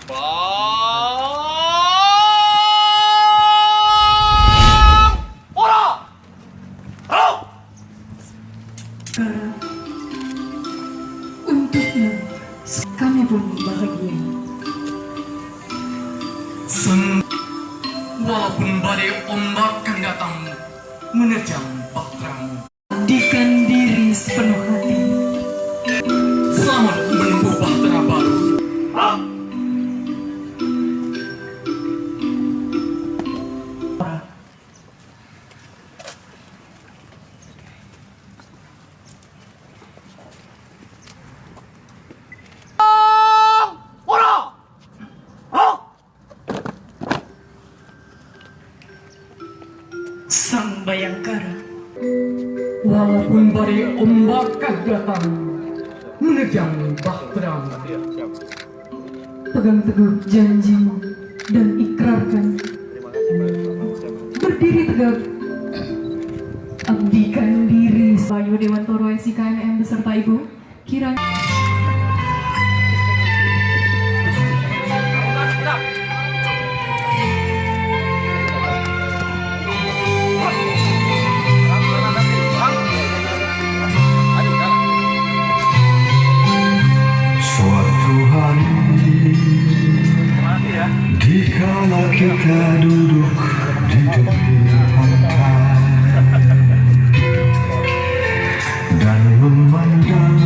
Bang! Ora! Halo! Untukmu, kami pun bahagia. Walaupun badai ombak kan datang menerjang bahteramu, Abdikan diri sepenuh hati. selamat menempuh bahtera baru. Sang Bayangkara, Walaupun badai ombak kan datang menerjang bahteramu, pegang teguh janjimu dan ikrarkan. Berdiri tegak, abdikan diri. Bayu Dewantoro SIKMM beserta Ibu kiranya Suatu hari dikala kita duduk di tepi pantai dan memandang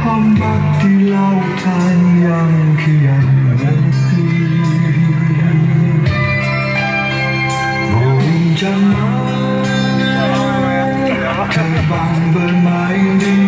ombak di lautan yang kian menepi, burung jangan terbang bermain di